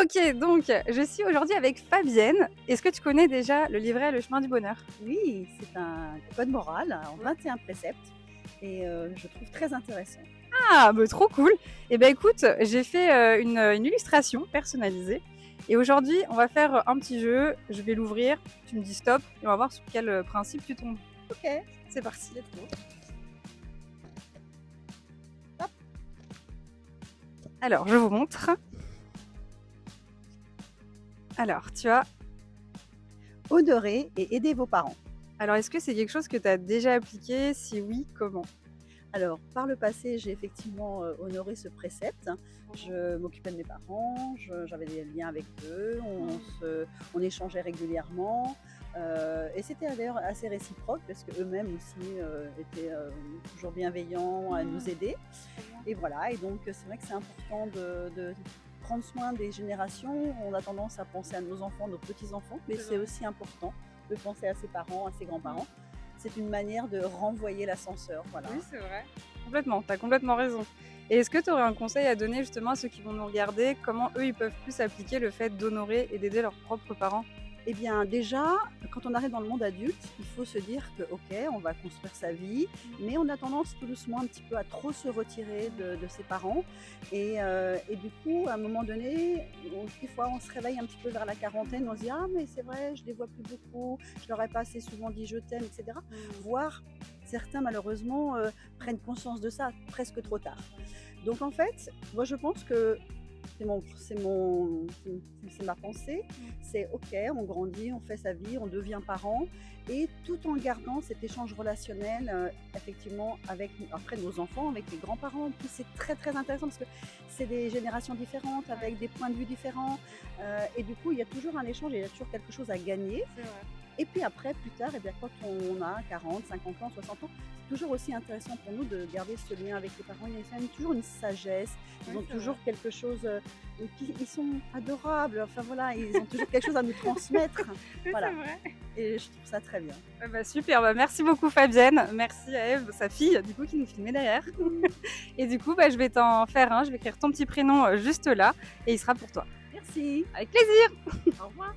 Ok, donc je suis aujourd'hui avec Fabienne. Est-ce que tu connais déjà le livret Le chemin du bonheur? Oui, c'est un code moral en 21 préceptes et je trouve très intéressant. Ah, bah, trop cool. Et ben écoute, j'ai fait une illustration personnalisée. Et aujourd'hui, on va faire un petit jeu. Je vais l'ouvrir, tu me dis stop, et on va voir sur quel principe tu tombes. OK, C'est parti. let's go. Hop, Alors, je vous montre. Alors, tu as. honorer et aider vos parents. Alors, est-ce que c'est quelque chose que tu as déjà appliqué? Si oui, comment? Alors, par le passé, j'ai effectivement, honoré ce précepte. Je m'occupais de mes parents, j'avais des liens avec eux, on échangeait régulièrement, et c'était d'ailleurs assez réciproque parce qu'eux-mêmes aussi, étaient, toujours bienveillants à nous aider et voilà et donc c'est vrai que c'est important de prendre soin des générations. On a tendance à penser à nos enfants, nos petits-enfants, mais C'est c'est vrai. aussi important de penser à ses parents, à ses grands-parents. C'est une manière de renvoyer l'ascenseur, voilà. Oui, c'est vrai. Complètement, tu as complètement raison. Et est-ce que tu aurais un conseil à donner justement à ceux qui vont nous regarder? Comment eux, ils peuvent plus appliquer le fait d'honorer et d'aider leurs propres parents? Eh bien, déjà, quand on arrive dans le monde adulte, il faut se dire que, OK, on va construire sa vie, mais on a tendance tout doucement un petit peu à trop se retirer de ses parents. Et du coup, à un moment donné, des fois, on se réveille un petit peu vers la quarantaine, on se dit: «Ah, mais c'est vrai, je les vois plus beaucoup, je leur ai pas assez souvent dit je t'aime», etc. Voire, certains, malheureusement, prennent conscience de ça presque trop tard. Donc, en fait, moi, je pense que c'est ma pensée. C'est OK, on grandit, on fait sa vie, on devient parent et tout en gardant cet échange relationnel, effectivement avec après nos enfants, avec les grands-parents. En plus, c'est très, très intéressant parce que c'est des générations différentes, avec des points de vue différents, et du coup, il y a toujours un échange et il y a toujours quelque chose à gagner. C'est vrai. Et puis après, plus tard, eh bien, quand on a 40, 50 ans, 60 ans, c'est toujours aussi intéressant pour nous de garder ce lien avec les parents. Il y a quand même toujours une sagesse, Oui, ils ont c'est vrai. toujours quelque chose, et puis ils sont adorables, enfin voilà, ils ont toujours quelque chose à nous transmettre. Oui, c'est Voilà, vrai. et je trouve ça très bien. Ah bah, super, bah, merci beaucoup Fabienne. Merci à Eve, sa fille, du coup, qui nous filmait derrière. Et du coup, bah, je vais t'en faire un. Je vais écrire ton petit prénom juste là et il sera pour toi. Merci, Avec plaisir! au revoir.